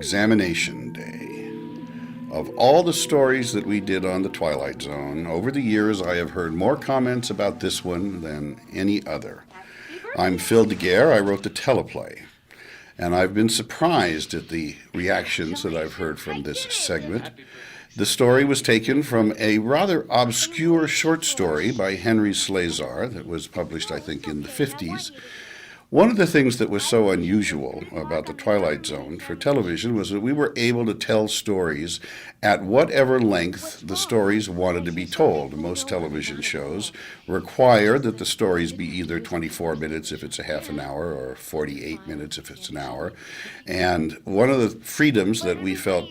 Examination Day. Of all the stories that we did on the Twilight Zone, over the years I have heard more comments about this one than any other. I'm Phil DeGuere, I wrote the teleplay, and I've been surprised at the reactions that I've heard from this segment. The story was taken from a rather obscure short story by Henry Slezar that was published, I think, in the 50s. One of the things that was so unusual about the Twilight Zone for television was that we were able to tell stories at whatever length the stories wanted to be told. Most television shows require that the stories be either 24 minutes if it's a half an hour or 48 minutes if it's an hour. And one of the freedoms that we felt,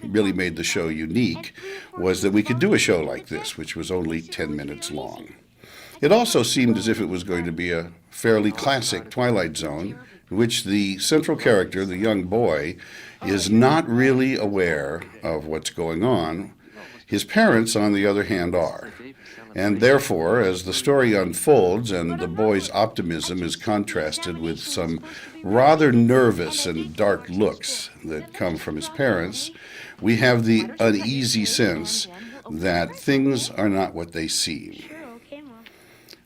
really made the show unique was that we could do a show like this, which was only 10 minutes long. It also seemed as if it was going to be a fairly classic Twilight Zone, in which the central character, the young boy, is not really aware of what's going on. His parents, on the other hand, are. And therefore, as the story unfolds and the boy's optimism is contrasted with some rather nervous and dark looks that come from his parents, we have the uneasy sense that things are not what they seem.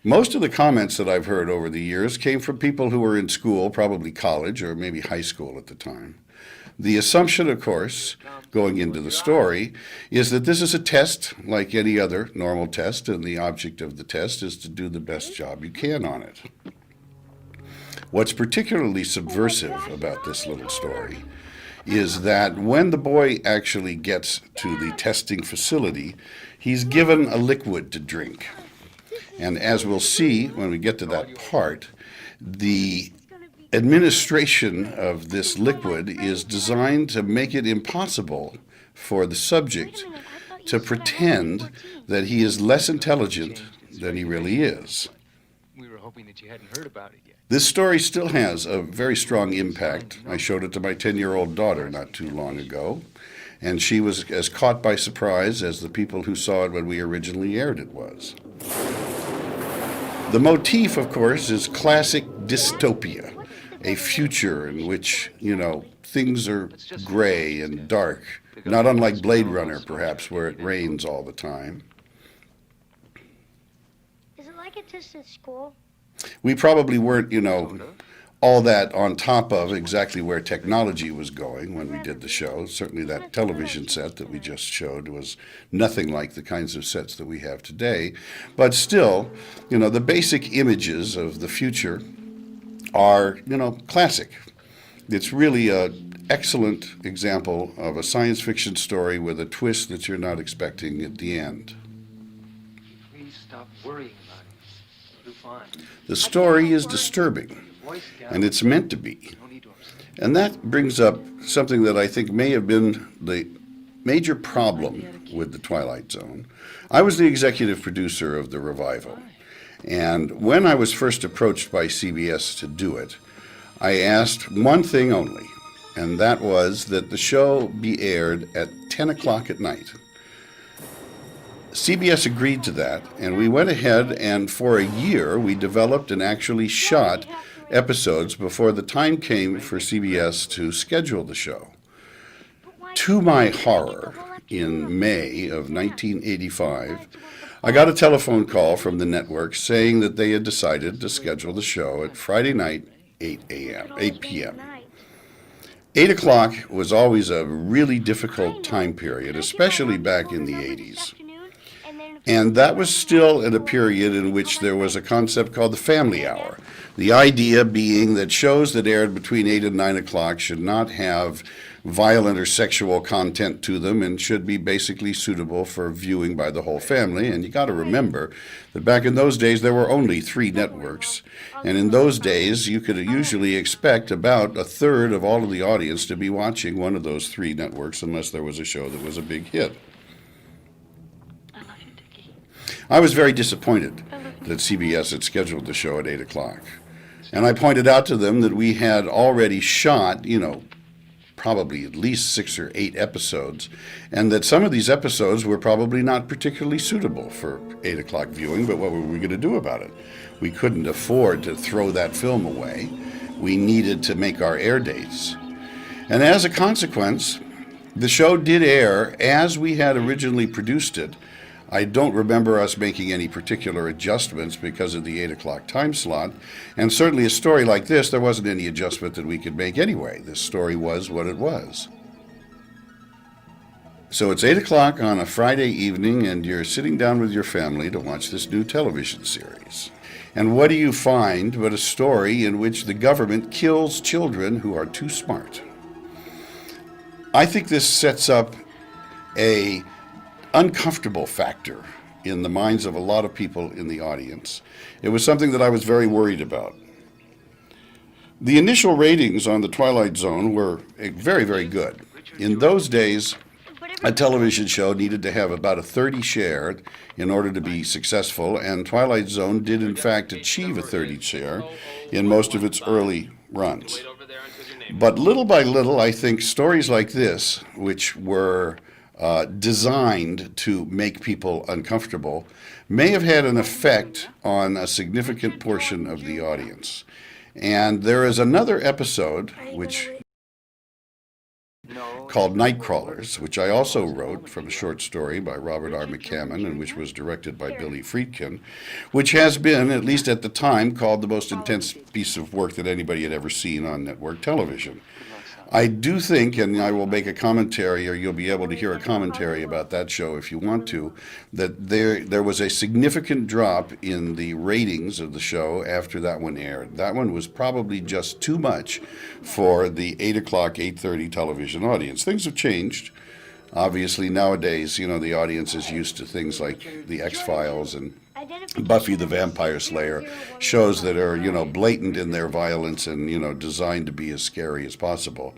Most of the comments that I've heard over the years came from people who were in school, probably college or maybe high school at the time. The assumption, of course, going into the story, is that this is a test like any other normal test, and the object of the test is to do the best job you can on it. What's particularly subversive about this little story is that when the boy actually gets to the testing facility, he's given a liquid to drink. And as we'll see when we get to that part, the administration of this liquid is designed to make it impossible for the subject to pretend that he is less intelligent than he really is. We were hoping that you hadn't heard about it yet. This story still has a very strong impact. I showed it to my 10-year-old daughter not too long ago, and she was as caught by surprise as the people who saw it when we originally aired it was. The motif, of course, is classic dystopia, a future in which, things are gray and dark, not unlike Blade Runner, perhaps, where it rains all the time. Is it like it is at school? We probably weren't, all that on top of exactly where technology was going when we did the show. Certainly that television set that we just showed was nothing like the kinds of sets that we have today. But still, the basic images of the future are, classic. It's really an excellent example of a science fiction story with a twist that you're not expecting at the end. Please stop worrying about it. You'll be fine. The story is disturbing, and it's meant to be. And that brings up something that I think may have been the major problem with the Twilight Zone. I was the executive producer of the revival, and when I was first approached by CBS to do it, I asked one thing only. and that was that the show be aired at 10 o'clock at night. CBS agreed to that, and we went ahead and for a year we developed and actually shot episodes before the time came for CBS to schedule the show. To my horror, in May of 1985, I got a telephone call from the network saying that they had decided to schedule the show at Friday night, 8 p.m. 8 o'clock was always a really difficult time period, especially back in the 80s. And that was still in a period in which there was a concept called the family hour. The idea being that shows that aired between 8 and 9 o'clock should not have violent or sexual content to them and should be basically suitable for viewing by the whole family. And you got to remember that back in those days there were only 3 networks. And in those days you could usually expect about a third of all of the audience to be watching one of those 3 networks unless there was a show that was a big hit. I was very disappointed that CBS had scheduled the show at 8 o'clock. And I pointed out to them that we had already shot, probably at least 6 or 8 episodes, and that some of these episodes were probably not particularly suitable for 8 o'clock viewing, but what were we going to do about it? We couldn't afford to throw that film away. We needed to make our air dates. And as a consequence, the show did air as we had originally produced it. I don't remember us making any particular adjustments because of the 8 o'clock time slot, and certainly a story like this, there wasn't any adjustment that we could make anyway. This story was what it was. So it's 8 o'clock on a Friday evening, and you're sitting down with your family to watch this new television series. And what do you find but a story in which the government kills children who are too smart? I think this sets up a uncomfortable factor in the minds of a lot of people in the audience. It was something that I was very worried about. The initial ratings on The Twilight Zone were very, very good. In those days, a television show needed to have about a 30 share in order to be successful, and Twilight Zone did in fact achieve a 30 share in most of its early runs. But little by little, I think stories like this, which were designed to make people uncomfortable, may have had an effect on a significant portion of the audience. And there is another episode called Nightcrawlers, which I also wrote from a short story by Robert R. McCammon and which was directed by Billy Friedkin, which has been, at least at the time, called the most intense piece of work that anybody had ever seen on network television. I do think, and I will make a commentary, or you'll be able to hear a commentary about that show if you want to, that there was a significant drop in the ratings of the show after that one aired. That one was probably just too much for the 8 o'clock, 8:30 television audience. Things have changed. Obviously, nowadays, the audience is used to things like The X-Files and Buffy the Vampire Slayer, shows that are, blatant in their violence and, designed to be as scary as possible.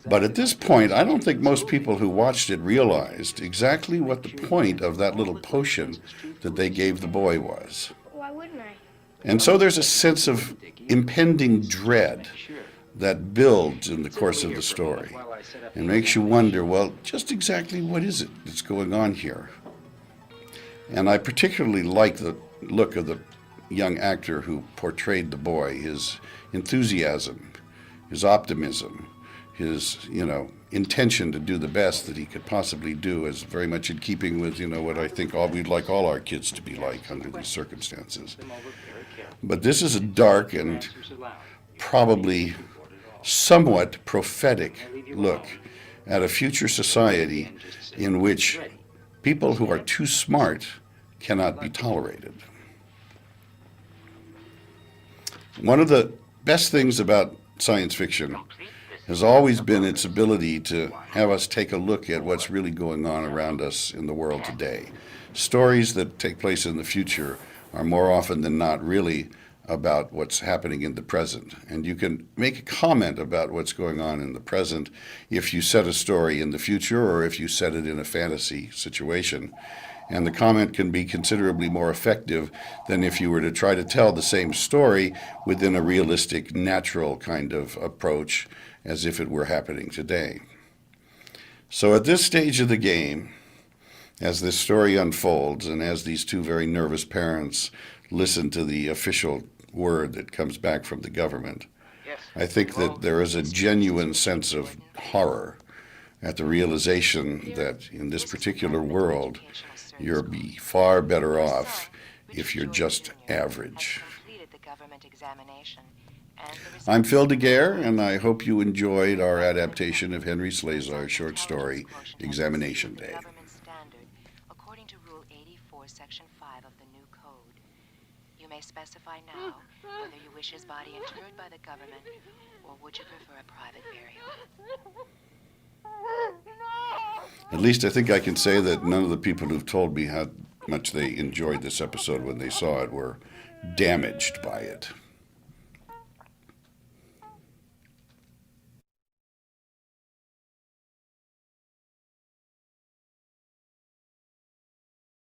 But at this point, I don't think most people who watched it realized exactly what the point of that little potion that they gave the boy was. Why wouldn't I? And so there's a sense of impending dread that builds in the course of the story and makes you wonder, well, just exactly what is it that's going on here? And I particularly like the look of the young actor who portrayed the boy, his enthusiasm, his optimism, his, intention to do the best that he could possibly do is very much in keeping with, what I think we'd like all our kids to be like under these circumstances. But this is a dark and probably somewhat prophetic look at a future society in which people who are too smart cannot be tolerated. One of the best things about science fiction has always been its ability to have us take a look at what's really going on around us in the world today. Stories that take place in the future are more often than not really about what's happening in the present. And you can make a comment about what's going on in the present if you set a story in the future or if you set it in a fantasy situation. And the comment can be considerably more effective than if you were to try to tell the same story within a realistic, natural kind of approach as if it were happening today. So at this stage of the game, as this story unfolds and as these two very nervous parents listen to the official word that comes back from the government, I think that there is a genuine sense of horror at the realization that in this particular world, you'll be far better off if you're just average. I'm Phil DeGuere, and I hope you enjoyed our adaptation of Henry Slesar's short story, Examination Day. According to Rule 84, Section 5 of the new code, you may specify now whether you wish his body interred by the government or would you prefer a private burial. At least I think I can say that none of the people who've told me how much they enjoyed this episode when they saw it were damaged by it.